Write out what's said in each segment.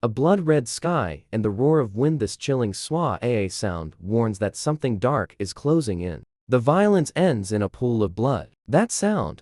A blood-red sky and the roar of wind. This chilling swa-aa sound warns that something dark is closing in. The violence ends in a pool of blood. That sound,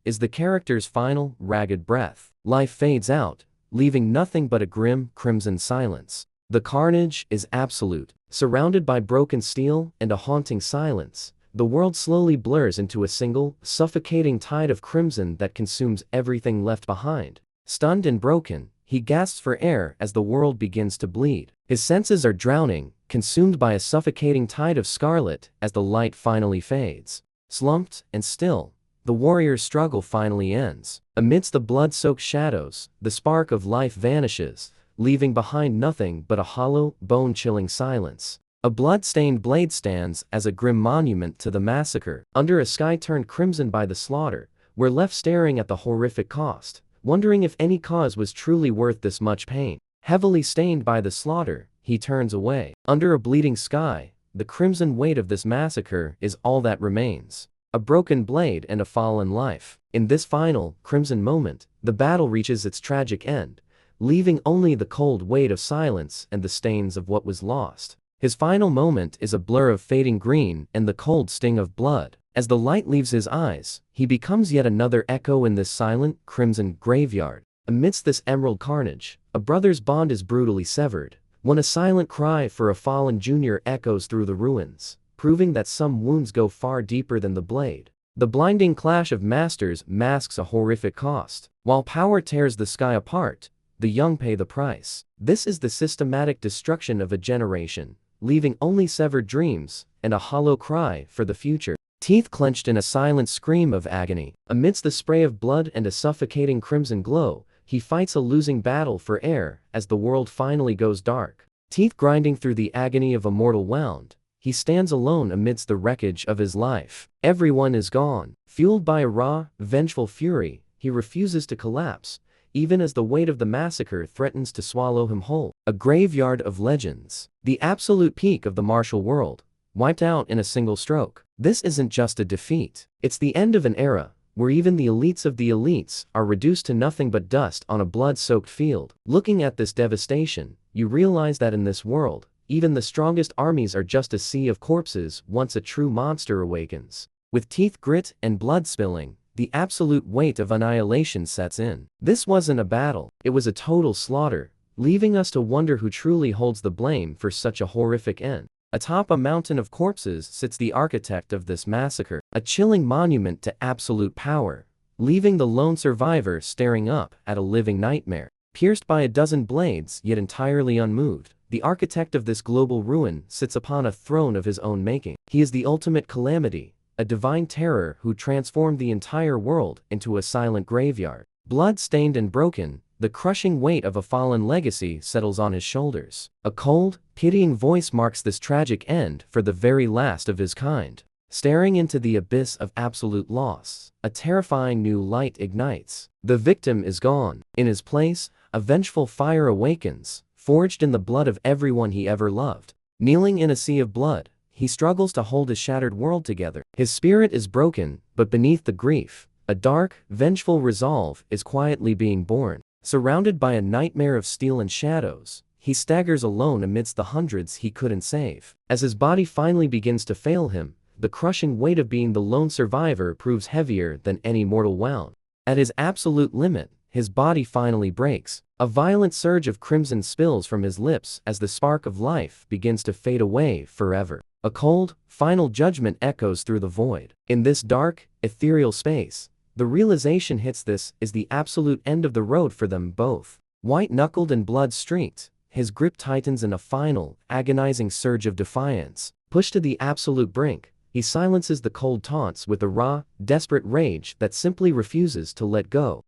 is the character's final, ragged breath. Life fades out, leaving nothing but a grim, crimson silence. The carnage is absolute. Surrounded by broken steel and a haunting silence, the world slowly blurs into a single, suffocating tide of crimson that consumes everything left behind. Stunned and broken, he gasps for air as the world begins to bleed. His senses are drowning, consumed by a suffocating tide of scarlet as the light finally fades. Slumped and still, the warrior's struggle finally ends. Amidst the blood-soaked shadows, the spark of life vanishes, leaving behind nothing but a hollow, bone-chilling silence. A blood-stained blade stands as a grim monument to the massacre. Under a sky turned crimson by the slaughter, we're left staring at the horrific cost, wondering if any cause was truly worth this much pain. Heavily stained by the slaughter, he turns away. Under a bleeding sky, the crimson weight of this massacre is all that remains. A broken blade and a fallen life. In this final, crimson moment, the battle reaches its tragic end, leaving only the cold weight of silence and the stains of what was lost. His final moment is a blur of fading green and the cold sting of blood. As the light leaves his eyes, he becomes yet another echo in this silent, crimson graveyard. Amidst this emerald carnage, a brother's bond is brutally severed, when a silent cry for a fallen junior echoes through the ruins, proving that some wounds go far deeper than the blade. The blinding clash of masters masks a horrific cost. While power tears the sky apart, the young pay the price. This is the systematic destruction of a generation, leaving only severed dreams and a hollow cry for the future. Teeth clenched in a silent scream of agony. Amidst the spray of blood and a suffocating crimson glow, he fights a losing battle for air as the world finally goes dark. Teeth grinding through the agony of a mortal wound, he stands alone amidst the wreckage of his life. Everyone is gone. Fueled by a raw, vengeful fury, he refuses to collapse, even as the weight of the massacre threatens to swallow him whole. A graveyard of legends. The absolute peak of the martial world, wiped out in a single stroke. This isn't just a defeat. It's the end of an era, where even the elites of the elites are reduced to nothing but dust on a blood-soaked field. Looking at this devastation, you realize that in this world, even the strongest armies are just a sea of corpses once a true monster awakens. With teeth grit and blood spilling, the absolute weight of annihilation sets in. This wasn't a battle, it was a total slaughter, leaving us to wonder who truly holds the blame for such a horrific end. Atop a mountain of corpses sits the architect of this massacre, a chilling monument to absolute power, leaving the lone survivor staring up at a living nightmare. Pierced by a dozen blades yet entirely unmoved, the architect of this global ruin sits upon a throne of his own making. He is the ultimate calamity, a divine terror who transformed the entire world into a silent graveyard. Blood-stained and broken, the crushing weight of a fallen legacy settles on his shoulders. A cold, pitying voice marks this tragic end for the very last of his kind. Staring into the abyss of absolute loss, a terrifying new light ignites. The victim is gone. In his place, a vengeful fire awakens, forged in the blood of everyone he ever loved. Kneeling in a sea of blood, he struggles to hold his shattered world together. His spirit is broken, but beneath the grief, a dark, vengeful resolve is quietly being born. Surrounded by a nightmare of steel and shadows, he staggers alone amidst the hundreds he couldn't save. As his body finally begins to fail him, the crushing weight of being the lone survivor proves heavier than any mortal wound. At his absolute limit, his body finally breaks. A violent surge of crimson spills from his lips as the spark of life begins to fade away forever. A cold, final judgment echoes through the void. In this dark, ethereal space, the realization hits: this is the absolute end of the road for them both. White-knuckled and blood-streaked, his grip tightens in a final, agonizing surge of defiance. Pushed to the absolute brink, he silences the cold taunts with a raw, desperate rage that simply refuses to let go.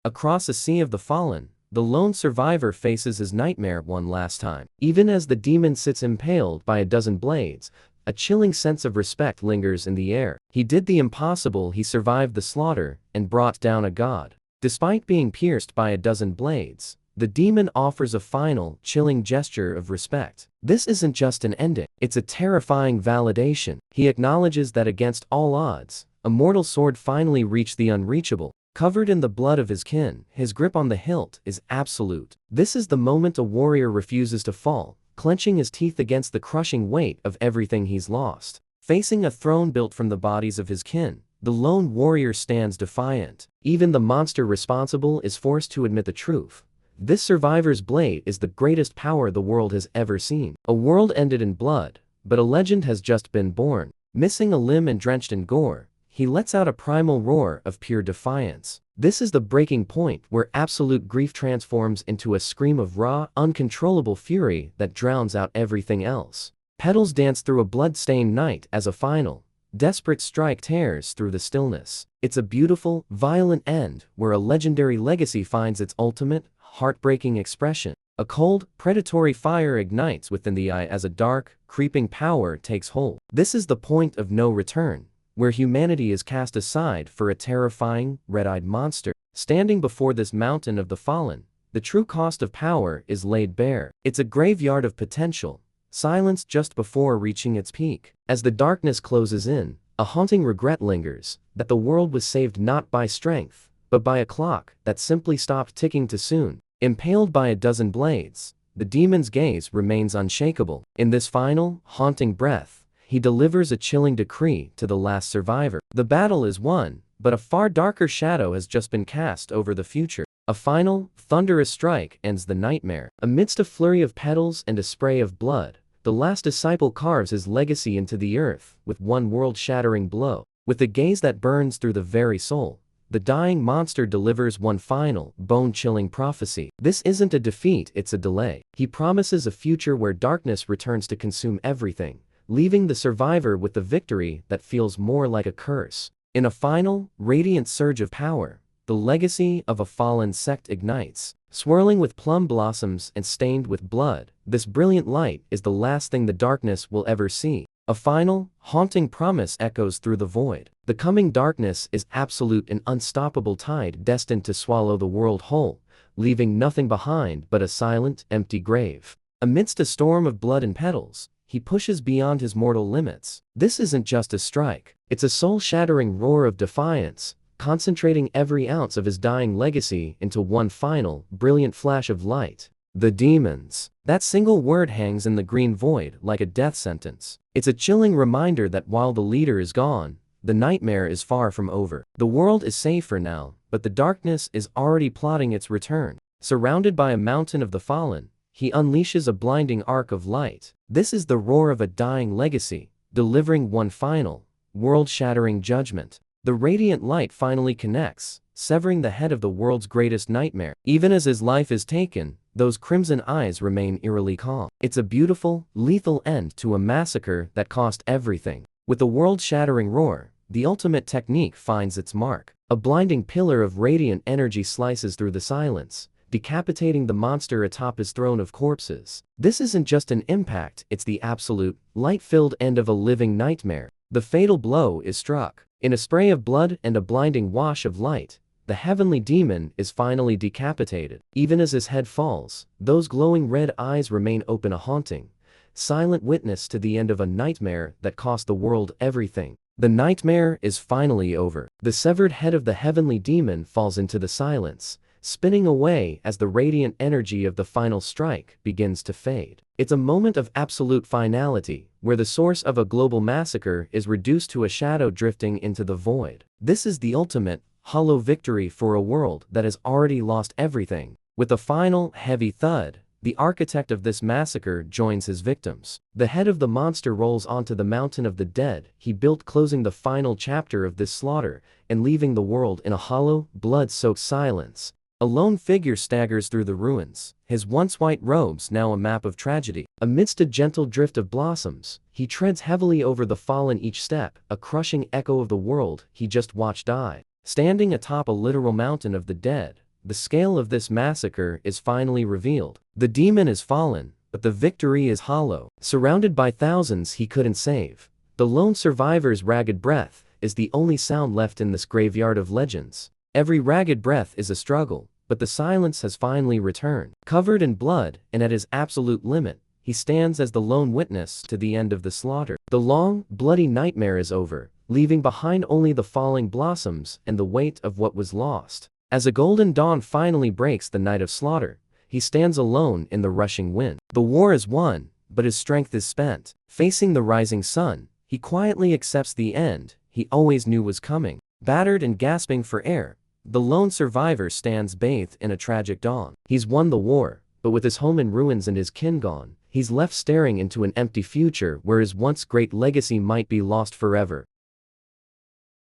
Across a sea of the fallen, the lone survivor faces his nightmare one last time. Even as the demon sits impaled by a dozen blades, a chilling sense of respect lingers in the air. He did the impossible. He survived the slaughter and brought down a god. Despite being pierced by a dozen blades, the demon offers a final, chilling gesture of respect. This isn't just an ending, it's a terrifying validation. He acknowledges that against all odds, a mortal sword finally reached the unreachable. Covered in the blood of his kin, his grip on the hilt is absolute. This is the moment a warrior refuses to fall, clenching his teeth against the crushing weight of everything he's lost. Facing a throne built from the bodies of his kin, the lone warrior stands defiant. Even the monster responsible is forced to admit the truth. This survivor's blade is the greatest power the world has ever seen. A world ended in blood, but a legend has just been born. Missing a limb and drenched in gore, he lets out a primal roar of pure defiance. This is the breaking point where absolute grief transforms into a scream of raw, uncontrollable fury that drowns out everything else. Petals dance through a blood-stained night as a final, desperate strike tears through the stillness. It's a beautiful, violent end where a legendary legacy finds its ultimate, heartbreaking expression. A cold, predatory fire ignites within the eye as a dark, creeping power takes hold. This is the point of no return, where humanity is cast aside for a terrifying, red-eyed monster. Standing before this mountain of the fallen, the true cost of power is laid bare. It's a graveyard of potential, silenced just before reaching its peak. As the darkness closes in, a haunting regret lingers, that the world was saved not by strength, but by a clock that simply stopped ticking too soon. Impaled by a dozen blades, the demon's gaze remains unshakable. In this final, haunting breath, he delivers a chilling decree to the last survivor. The battle is won, but a far darker shadow has just been cast over the future. A final, thunderous strike ends the nightmare. Amidst a flurry of petals and a spray of blood, the last disciple carves his legacy into the earth with one world-shattering blow. With a gaze that burns through the very soul, the dying monster delivers one final, bone-chilling prophecy. This isn't a defeat, it's a delay. He promises a future where darkness returns to consume everything, leaving the survivor with the victory that feels more like a curse. In a final, radiant surge of power, the legacy of a fallen sect ignites. Swirling with plum blossoms and stained with blood, this brilliant light is the last thing the darkness will ever see. A final, haunting promise echoes through the void. The coming darkness is absolute and unstoppable tide destined to swallow the world whole, leaving nothing behind but a silent, empty grave. Amidst a storm of blood and petals, he pushes beyond his mortal limits. This isn't just a strike, it's a soul-shattering roar of defiance, concentrating every ounce of his dying legacy into one final, brilliant flash of light. The demons. That single word hangs in the green void like a death sentence. It's a chilling reminder that while the leader is gone, the nightmare is far from over. The world is safe for now, but the darkness is already plotting its return. Surrounded by a mountain of the fallen, he unleashes a blinding arc of light. This is the roar of a dying legacy, delivering one final, world-shattering judgment. The radiant light finally connects, severing the head of the world's greatest nightmare. Even as his life is taken, those crimson eyes remain eerily calm. It's a beautiful, lethal end to a massacre that cost everything. With a world-shattering roar, the ultimate technique finds its mark. A blinding pillar of radiant energy slices through the silence, decapitating the monster atop his throne of corpses. This isn't just an impact, it's the absolute, light-filled end of a living nightmare. The fatal blow is struck. In a spray of blood and a blinding wash of light, the heavenly demon is finally decapitated. Even as his head falls, those glowing red eyes remain open, a haunting, silent witness to the end of a nightmare that cost the world everything. The nightmare is finally over. The severed head of the heavenly demon falls into the silence, spinning away as the radiant energy of the final strike begins to fade. It's a moment of absolute finality, where the source of a global massacre is reduced to a shadow drifting into the void. This is the ultimate, hollow victory for a world that has already lost everything. With a final, heavy thud, the architect of this massacre joins his victims. The head of the monster rolls onto the mountain of the dead he built, closing the final chapter of this slaughter and leaving the world in a hollow, blood-soaked silence. A lone figure staggers through the ruins, his once white robes now a map of tragedy. Amidst a gentle drift of blossoms, he treads heavily over the fallen, each step a crushing echo of the world he just watched die. Standing atop a literal mountain of the dead, the scale of this massacre is finally revealed. The demon is fallen, but the victory is hollow. Surrounded by thousands he couldn't save, the lone survivor's ragged breath is the only sound left in this graveyard of legends. Every ragged breath is a struggle, but the silence has finally returned. Covered in blood and at his absolute limit, he stands as the lone witness to the end of the slaughter. The long, bloody nightmare is over, leaving behind only the falling blossoms and the weight of what was lost. As a golden dawn finally breaks the night of slaughter, he stands alone in the rushing wind. The war is won, but his strength is spent. Facing the rising sun, he quietly accepts the end he always knew was coming. Battered and gasping for air, the lone survivor stands bathed in a tragic dawn. He's won the war, but with his home in ruins and his kin gone, he's left staring into an empty future where his once great legacy might be lost forever.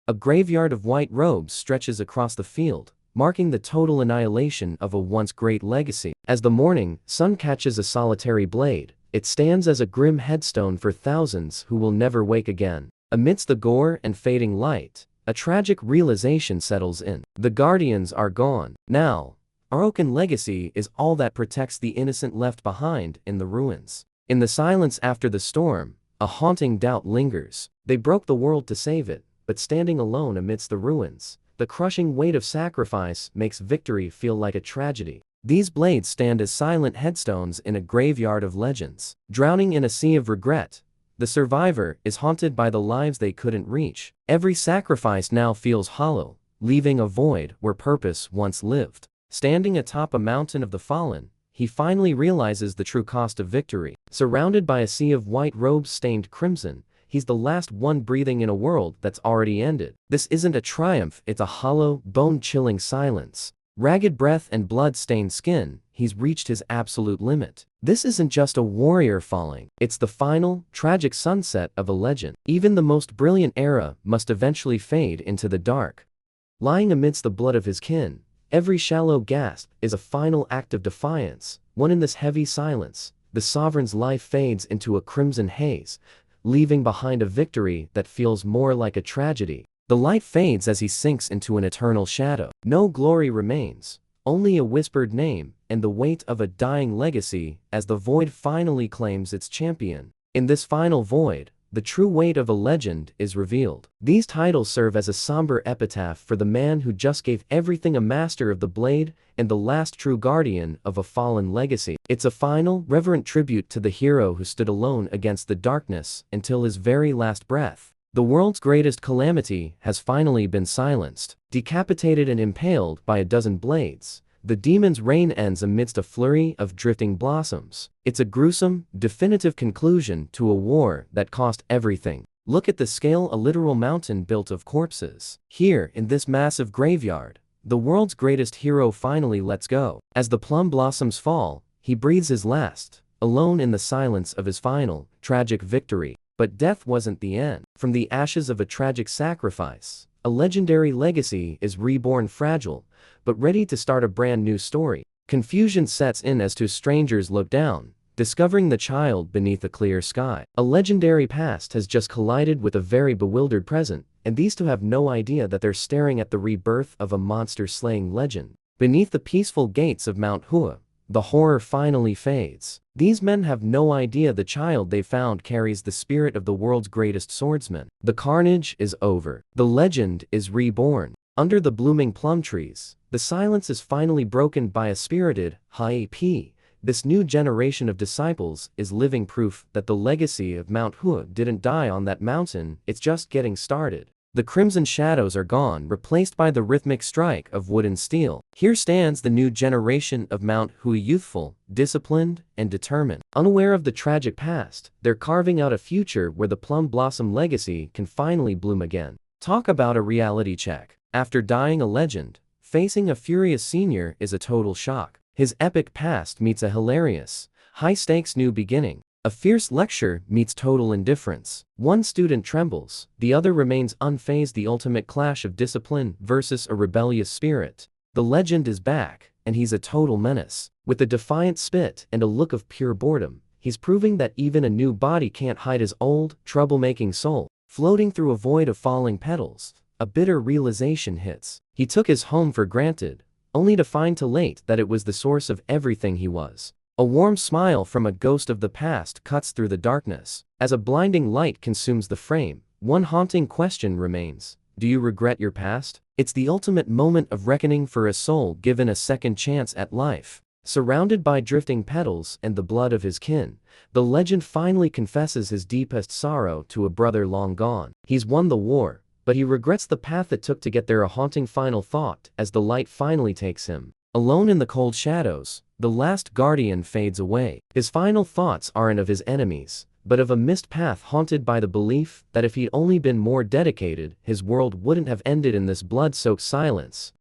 A graveyard of white robes stretches across the field, marking the total annihilation of a once great legacy. As the morning sun catches a solitary blade, it stands as a grim headstone for thousands who will never wake again. Amidst the gore and fading light, a tragic realization settles in. The guardians are gone. Now, Aroken legacy is all that protects the innocent left behind in the ruins. In the silence after the storm, a haunting doubt lingers. They broke the world to save it, but standing alone amidst the ruins, the crushing weight of sacrifice makes victory feel like a tragedy. These blades stand as silent headstones in a graveyard of legends. Drowning in a sea of regret, the survivor is haunted by the lives they couldn't reach. Every sacrifice now feels hollow, leaving a void where purpose once lived. Standing atop a mountain of the fallen, he finally realizes the true cost of victory. Surrounded by a sea of white robes stained crimson, he's the last one breathing in a world that's already ended. This isn't a triumph, it's a hollow, bone-chilling silence. Ragged breath and blood-stained skin, he's reached his absolute limit. This isn't just a warrior falling, it's the final, tragic sunset of a legend. Even the most brilliant era must eventually fade into the dark. Lying amidst the blood of his kin, every shallow gasp is a final act of defiance. One in this heavy silence, the sovereign's life fades into a crimson haze, leaving behind a victory that feels more like a tragedy. The light fades as he sinks into an eternal shadow. No glory remains, only a whispered name and the weight of a dying legacy as the void finally claims its champion. In this final void, the true weight of a legend is revealed. These titles serve as a somber epitaph for the man who just gave everything, a master of the blade and the last true guardian of a fallen legacy. It's a final, reverent tribute to the hero who stood alone against the darkness until his very last breath. The world's greatest calamity has finally been silenced. Decapitated and impaled by a dozen blades, the demon's reign ends amidst a flurry of drifting blossoms. It's a gruesome, definitive conclusion to a war that cost everything. Look at the scale, a literal mountain built of corpses. Here, in this massive graveyard, the world's greatest hero finally lets go. As the plum blossoms fall, he breathes his last, alone in the silence of his final, tragic victory. But death wasn't the end. From the ashes of a tragic sacrifice, a legendary legacy is reborn, fragile, but ready to start a brand new story. Confusion sets in as two strangers look down, discovering the child beneath a clear sky. A legendary past has just collided with a very bewildered present, and these two have no idea that they're staring at the rebirth of a monster-slaying legend. Beneath the peaceful gates of Manhwa, the horror finally fades. These men have no idea the child they found carries the spirit of the world's greatest swordsman. The carnage is over. The legend is reborn. Under the blooming plum trees, the silence is finally broken by a spirited hi-p. This new generation of disciples is living proof that the legacy of Manhwa didn't die on that mountain, it's just getting started. The crimson shadows are gone, replaced by the rhythmic strike of wood and steel. Here stands the new generation of Manhwa, youthful, disciplined, and determined. Unaware of the tragic past, they're carving out a future where the plum blossom legacy can finally bloom again. Talk about a reality check. After dying a legend, facing a furious senior is a total shock. His epic past meets a hilarious, high-stakes new beginning. A fierce lecture meets total indifference. One student trembles, the other remains unfazed. The ultimate clash of discipline versus a rebellious spirit. The legend is back, and he's a total menace. With a defiant spit and a look of pure boredom, he's proving that even a new body can't hide his old, troublemaking soul. Floating through a void of falling petals, a bitter realization hits. He took his home for granted, only to find too late that it was the source of everything he was. A warm smile from a ghost of the past cuts through the darkness. As a blinding light consumes the frame, one haunting question remains. Do you regret your past? It's the ultimate moment of reckoning for a soul given a second chance at life. Surrounded by drifting petals and the blood of his kin, the legend finally confesses his deepest sorrow to a brother long gone. He's won the war, but he regrets the path it took to get there, a haunting final thought as the light finally takes him. Alone in the cold shadows, the last guardian fades away. His final thoughts aren't of his enemies, but of a missed path, haunted by the belief that if he'd only been more dedicated, his world wouldn't have ended in this blood-soaked silence.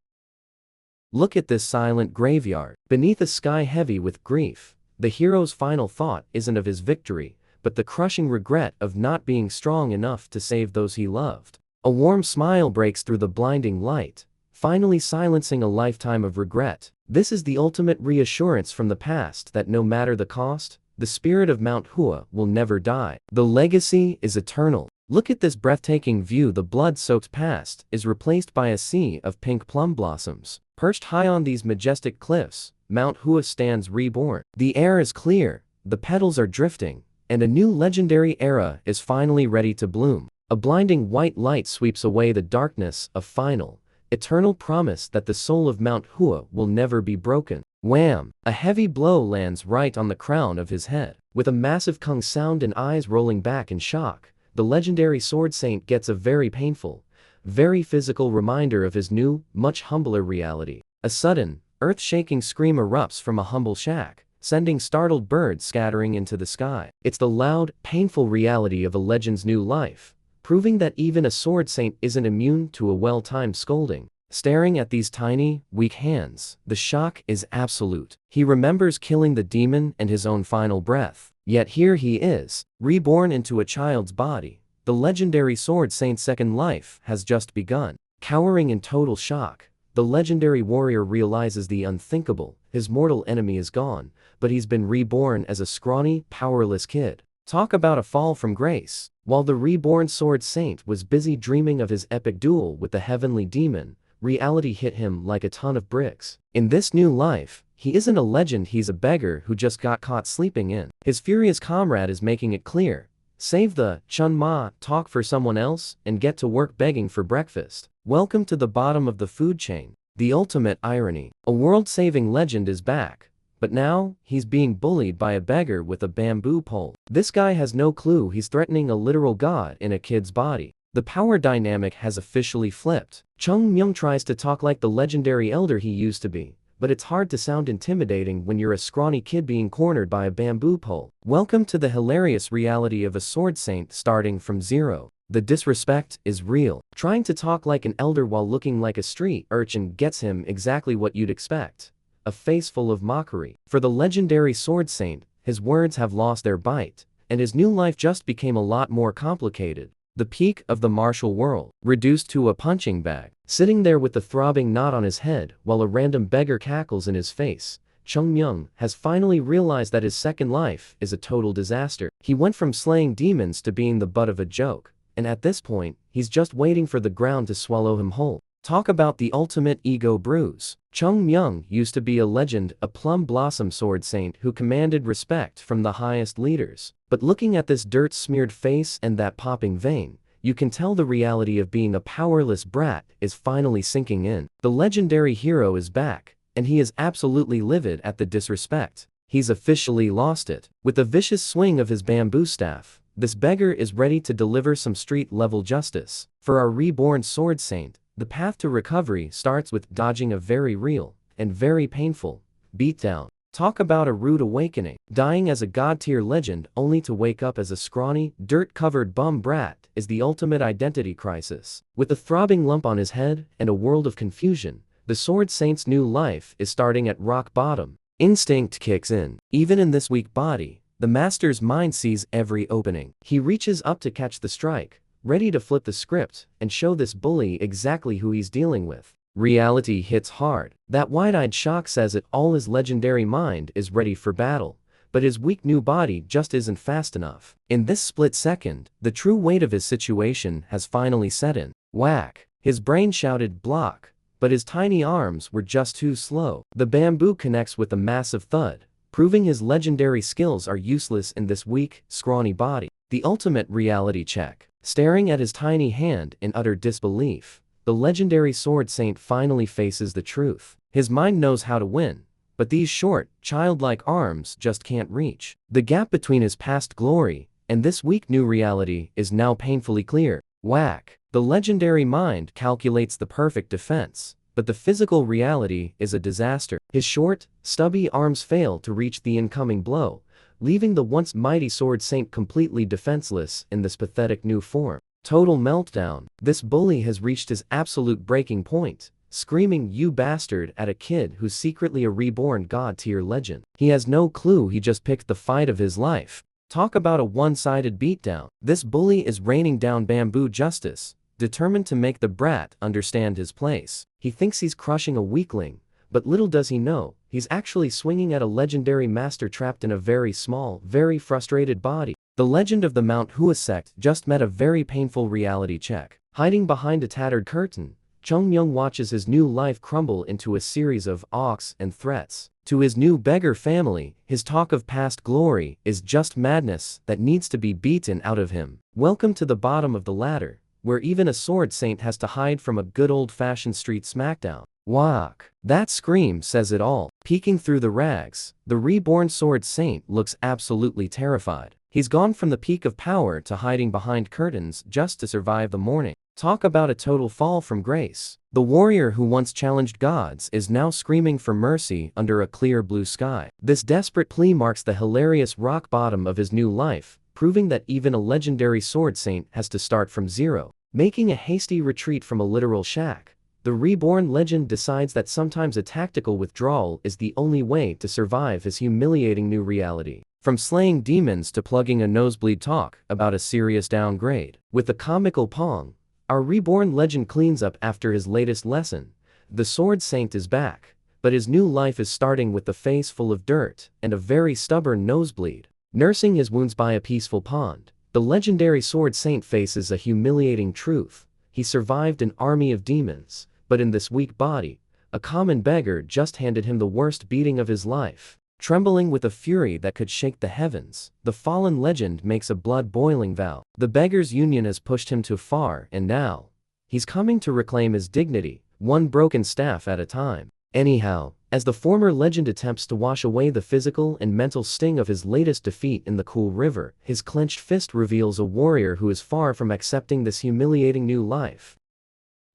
Look at this silent graveyard. Beneath a sky heavy with grief, the hero's final thought isn't of his victory, but the crushing regret of not being strong enough to save those he loved. A warm smile breaks through the blinding light, finally silencing a lifetime of regret. This is the ultimate reassurance from the past that no matter the cost, the spirit of Manhwa will never die. The legacy is eternal. Look at this breathtaking view. The blood-soaked past is replaced by a sea of pink plum blossoms. Perched high on these majestic cliffs, Manhwa stands reborn. The air is clear, the petals are drifting, and a new legendary era is finally ready to bloom. A blinding white light sweeps away the darkness of final, eternal promise that the soul of Manhwa will never be broken. Wham! A heavy blow lands right on the crown of his head. With a massive kung sound and eyes rolling back in shock, the legendary sword saint gets a very painful, very physical reminder of his new, much humbler reality. A sudden, earth-shaking scream erupts from a humble shack, sending startled birds scattering into the sky. It's the loud, painful reality of a legend's new life, proving that even a sword saint isn't immune to a well-timed scolding. Staring at these tiny, weak hands, the shock is absolute. He remembers killing the demon and his own final breath. Yet here he is, reborn into a child's body. The legendary sword saint's second life has just begun. Cowering in total shock, the legendary warrior realizes the unthinkable. His mortal enemy is gone, but he's been reborn as a scrawny, powerless kid. Talk about a fall from grace. While the reborn sword saint was busy dreaming of his epic duel with the heavenly demon, reality hit him like a ton of bricks. In this new life, he isn't a legend, he's a beggar who just got caught sleeping in. His furious comrade is making it clear: save the Chun Ma, talk for someone else, and get to work begging for breakfast. Welcome to the bottom of the food chain. The ultimate irony. A world-saving legend is back, but now, he's being bullied by a beggar with a bamboo pole. This guy has no clue he's threatening a literal god in a kid's body. The power dynamic has officially flipped. Chung Myung tries to talk like the legendary elder he used to be, but it's hard to sound intimidating when you're a scrawny kid being cornered by a bamboo pole. Welcome to the hilarious reality of a sword saint starting from zero. The disrespect is real. Trying to talk like an elder while looking like a street urchin gets him exactly what you'd expect: a face full of mockery. For the legendary sword saint, his words have lost their bite, and his new life just became a lot more complicated. The peak of the martial world, reduced to a punching bag. Sitting there with the throbbing knot on his head while a random beggar cackles in his face, Chung Myung has finally realized that his second life is a total disaster. He went from slaying demons to being the butt of a joke, and at this point, he's just waiting for the ground to swallow him whole. Talk about the ultimate ego bruise. Chung Myung used to be a legend, a plum blossom sword saint who commanded respect from the highest leaders. But looking at this dirt-smeared face and that popping vein, you can tell the reality of being a powerless brat is finally sinking in. The legendary hero is back, and he is absolutely livid at the disrespect. He's officially lost it. With a vicious swing of his bamboo staff, this beggar is ready to deliver some street-level justice. For our reborn sword saint, the path to recovery starts with dodging a very real, and very painful, beatdown. Talk about a rude awakening. Dying as a god-tier legend only to wake up as a scrawny, dirt-covered bum brat is the ultimate identity crisis. With a throbbing lump on his head and a world of confusion, the sword saint's new life is starting at rock bottom. Instinct kicks in. Even in this weak body, the master's mind sees every opening. He reaches up to catch the strike, ready to flip the script and show this bully exactly who he's dealing with. Reality hits hard. That wide-eyed shock says it all. His legendary mind is ready for battle, but his weak new body just isn't fast enough. In this split second, the true weight of his situation has finally set in. Whack! His brain shouted block, but his tiny arms were just too slow. The bamboo connects with a massive thud, proving his legendary skills are useless in this weak, scrawny body. The ultimate reality check. Staring at his tiny hand in utter disbelief, the legendary sword saint finally faces the truth. His mind knows how to win, but these short, childlike arms just can't reach. The gap between his past glory and this weak new reality is now painfully clear. Whack. The legendary mind calculates the perfect defense, but the physical reality is a disaster. His short, stubby arms fail to reach the incoming blow, leaving the once mighty sword saint completely defenseless in this pathetic new form. Total meltdown. This bully has reached his absolute breaking point, screaming "you bastard" at a kid who's secretly a reborn god-tier legend. He has no clue he just picked the fight of his life. Talk about a one-sided beatdown. This bully is raining down bamboo justice, determined to make the brat understand his place. He thinks he's crushing a weakling, but little does he know, he's actually swinging at a legendary master trapped in a very small, very frustrated body. The legend of the Manhwa sect just met a very painful reality check. Hiding behind a tattered curtain, Chung Myung watches his new life crumble into a series of awks and threats. To his new beggar family, his talk of past glory is just madness that needs to be beaten out of him. Welcome to the bottom of the ladder, where even a sword saint has to hide from a good old-fashioned street smackdown. Whack. That scream says it all. Peeking through the rags, the reborn sword saint looks absolutely terrified. He's gone from the peak of power to hiding behind curtains just to survive the morning. Talk about a total fall from grace. The warrior who once challenged gods is now screaming for mercy under a clear blue sky. This desperate plea marks the hilarious rock bottom of his new life, proving that even a legendary sword saint has to start from zero. Making a hasty retreat from a literal shack, the reborn legend decides that sometimes a tactical withdrawal is the only way to survive his humiliating new reality. From slaying demons to plugging a nosebleed, talk about a serious downgrade. With a comical pong, our reborn legend cleans up after his latest lesson. The sword saint is back, but his new life is starting with a face full of dirt and a very stubborn nosebleed. Nursing his wounds by a peaceful pond, the legendary sword saint faces a humiliating truth. He survived an army of demons, but in this weak body, a common beggar just handed him the worst beating of his life. Trembling with a fury that could shake the heavens, the fallen legend makes a blood-boiling vow. The beggar's union has pushed him too far, and now he's coming to reclaim his dignity, one broken staff at a time. Anyhow, as the former legend attempts to wash away the physical and mental sting of his latest defeat in the cool river, his clenched fist reveals a warrior who is far from accepting this humiliating new life.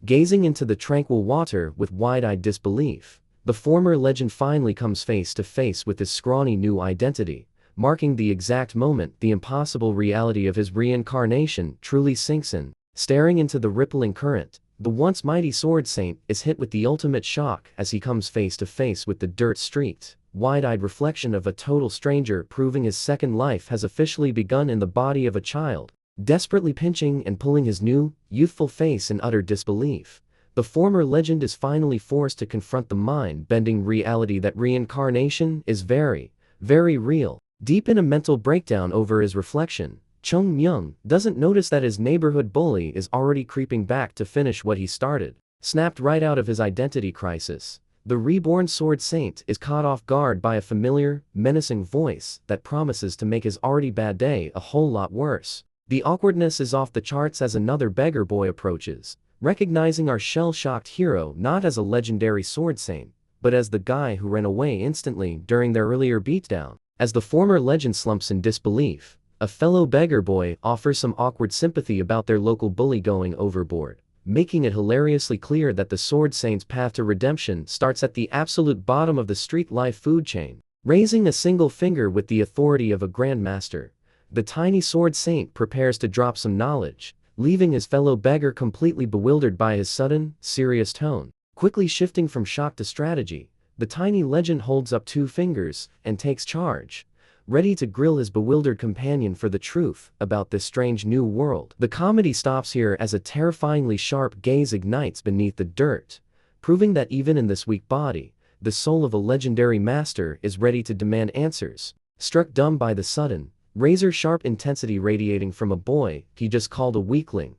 Gazing into the tranquil water with wide-eyed disbelief, the former legend finally comes face to face with his scrawny new identity, marking the exact moment the impossible reality of his reincarnation truly sinks in. Staring into the rippling current, the once mighty sword saint is hit with the ultimate shock as he comes face to face with the dirt-streaked, wide-eyed reflection of a total stranger, proving his second life has officially begun in the body of a child. Desperately pinching and pulling his new, youthful face in utter disbelief, the former legend is finally forced to confront the mind-bending reality that reincarnation is very, very real. Deep in a mental breakdown over his reflection, Chung Myung doesn't notice that his neighborhood bully is already creeping back to finish what he started. Snapped right out of his identity crisis, the reborn sword saint is caught off guard by a familiar, menacing voice that promises to make his already bad day a whole lot worse. The awkwardness is off the charts as another beggar boy approaches, recognizing our shell-shocked hero not as a legendary sword saint, but as the guy who ran away instantly during their earlier beatdown. As the former legend slumps in disbelief, a fellow beggar boy offers some awkward sympathy about their local bully going overboard, making it hilariously clear that the sword saint's path to redemption starts at the absolute bottom of the street life food chain. Raising a single finger with the authority of a grandmaster, the tiny sword saint prepares to drop some knowledge, leaving his fellow beggar completely bewildered by his sudden, serious tone. Quickly shifting from shock to strategy, the tiny legend holds up two fingers and takes charge, ready to grill his bewildered companion for the truth about this strange new world. The comedy stops here as a terrifyingly sharp gaze ignites beneath the dirt, proving that even in this weak body, the soul of a legendary master is ready to demand answers. Struck dumb by the sudden, razor-sharp intensity radiating from a boy he just called a weakling,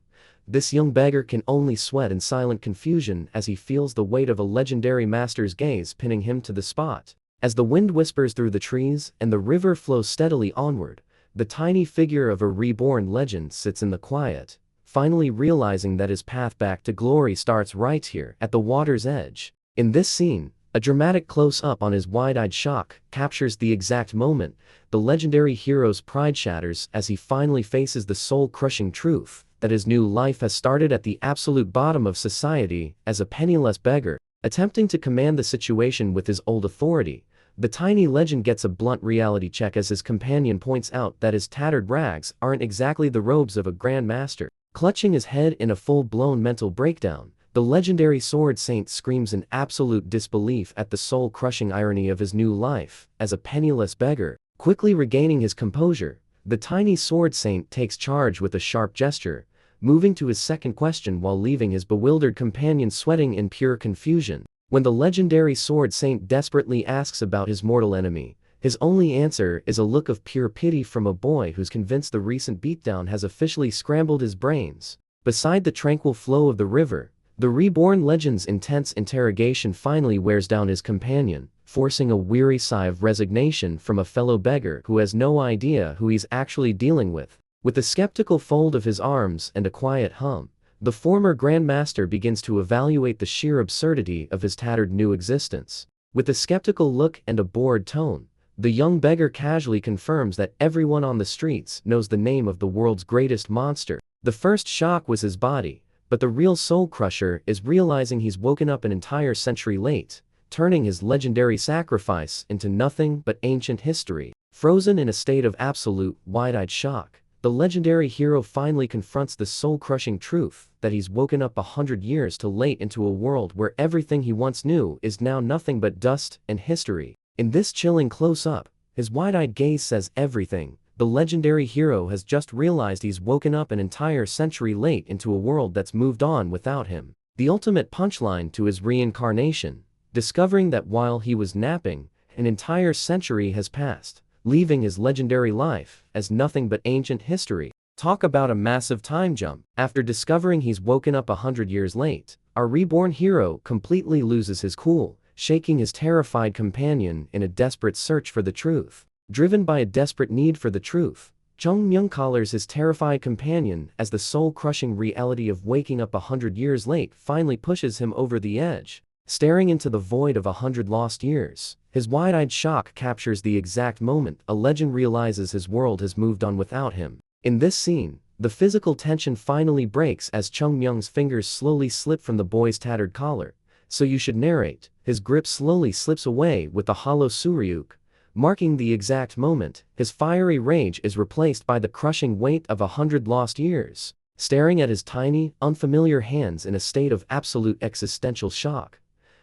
this young beggar can only sweat in silent confusion as he feels the weight of a legendary master's gaze pinning him to the spot. As the wind whispers through the trees and the river flows steadily onward, the tiny figure of a reborn legend sits in the quiet, finally realizing that his path back to glory starts right here at the water's edge. In this scene, A dramatic close-up on his wide-eyed shock captures the exact moment the legendary hero's pride shatters as he finally faces the soul-crushing truth that his new life has started at the absolute bottom of society as a penniless beggar. Attempting to command the situation with his old authority, the tiny legend gets a blunt reality check as his companion points out that his tattered rags aren't exactly the robes of a grand master. Clutching his head in a full-blown mental breakdown, the legendary sword saint screams in absolute disbelief at the soul-crushing irony of his new life as a penniless beggar. Quickly regaining his composure, the tiny sword saint takes charge with a sharp gesture, moving to his second question while leaving his bewildered companion sweating in pure confusion. When the legendary sword saint desperately asks about his mortal enemy, his only answer is a look of pure pity from a boy who's convinced the recent beatdown has officially scrambled his brains. Beside the tranquil flow of the river, the reborn legend's intense interrogation finally wears down his companion, forcing a weary sigh of resignation from a fellow beggar who has no idea who he's actually dealing with. With a skeptical fold of his arms and a quiet hum, the former Grandmaster begins to evaluate the sheer absurdity of his tattered new existence. With a skeptical look and a bored tone, the young beggar casually confirms that everyone on the streets knows the name of the world's greatest monster. The first shock was his body, but the real soul crusher is realizing he's woken up an entire century late, turning his legendary sacrifice into nothing but ancient history. Frozen in a state of absolute, wide-eyed shock, the legendary hero finally confronts the soul-crushing truth that he's woken up 100 years too late into a world where everything he once knew is now nothing but dust and history. In this chilling close-up, his wide-eyed gaze says everything. The legendary hero has just realized he's woken up an entire century late into a world that's moved on without him. The ultimate punchline to his reincarnation, discovering that while he was napping, an entire century has passed, leaving his legendary life as nothing but ancient history. Talk about a massive time jump. After discovering he's woken up 100 years late, our reborn hero completely loses his cool, shaking his terrified companion in a desperate search for the truth. Driven by a desperate need for the truth, Chung Myung collars his terrified companion as the soul-crushing reality of waking up 100 years late finally pushes him over the edge. Staring into the void of 100 lost years, his wide-eyed shock captures the exact moment a legend realizes his world has moved on without him. In this scene, the physical tension finally breaks as Chung Myung's fingers slowly slip from the boy's tattered collar. So you should narrate. His grip slowly slips away with a hollow Suryuk, marking the exact moment his fiery rage is replaced by the crushing weight of 100 lost years. Staring at his tiny, unfamiliar hands in a state of absolute existential shock,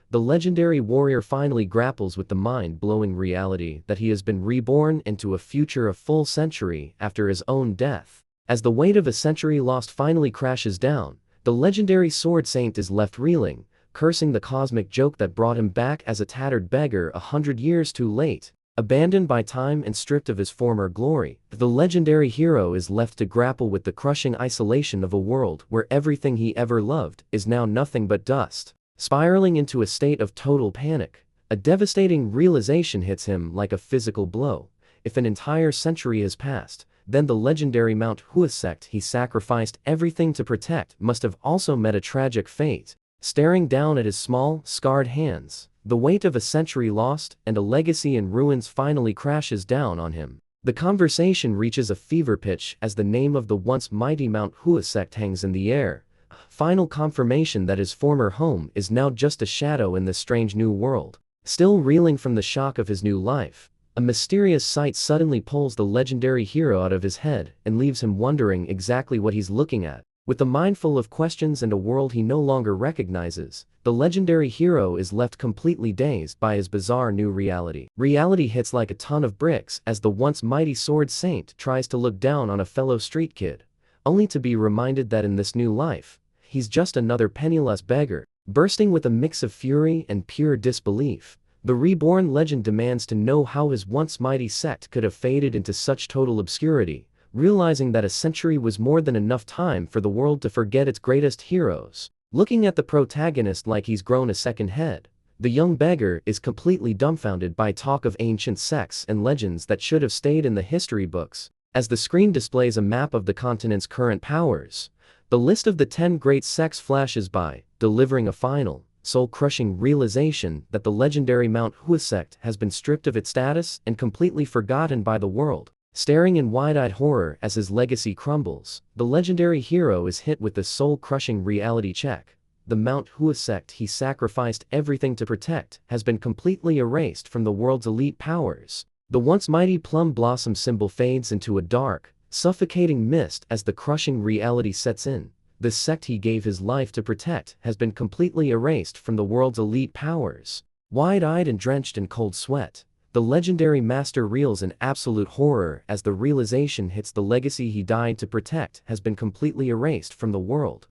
the legendary warrior finally grapples with the mind-blowing reality that he has been reborn into a future a full century after his own death. As the weight of a century lost finally crashes down, the legendary sword saint is left reeling, cursing the cosmic joke that brought him back as a tattered beggar 100 years too late. Abandoned by time and stripped of his former glory, the legendary hero is left to grapple with the crushing isolation of a world where everything he ever loved is now nothing but dust. Spiraling into a state of total panic, a devastating realization hits him like a physical blow. If an entire century has passed, then the legendary Manhwa sect he sacrificed everything to protect must have also met a tragic fate. Staring down at his small, scarred hands, the weight of a century lost and a legacy in ruins finally crashes down on him. The conversation reaches a fever pitch as the name of the once mighty Manhwa sect hangs in the air. Final confirmation that his former home is now just a shadow in this strange new world. Still reeling from the shock of his new life, a mysterious sight suddenly pulls the legendary hero out of his head and leaves him wondering exactly what he's looking at. With a mind full of questions and a world he no longer recognizes, the legendary hero is left completely dazed by his bizarre new reality. Reality hits like a ton of bricks as the once mighty sword saint tries to look down on a fellow street kid, only to be reminded that in this new life, he's just another penniless beggar. Bursting with a mix of fury and pure disbelief, the reborn legend demands to know how his once mighty sect could have faded into such total obscurity. Realizing that a century was more than enough time for the world to forget its greatest heroes. Looking at the protagonist like he's grown a second head, the young beggar is completely dumbfounded by talk of ancient sects and legends that should have stayed in the history books. As the screen displays a map of the continent's current powers, the list of the 10 great sects flashes by, delivering a final, soul-crushing realization that the legendary Manhwa sect has been stripped of its status and completely forgotten by the world. Staring in wide-eyed horror as his legacy crumbles, the legendary hero is hit with this soul-crushing reality check. The Manhwa sect he sacrificed everything to protect has been completely erased from the world's elite powers. The once mighty plum blossom symbol fades into a dark, suffocating mist as the crushing reality sets in. The sect he gave his life to protect has been completely erased from the world's elite powers. Wide-eyed and drenched in cold sweat, the legendary master reels in absolute horror as the realization hits the legacy he died to protect has been completely erased from the world.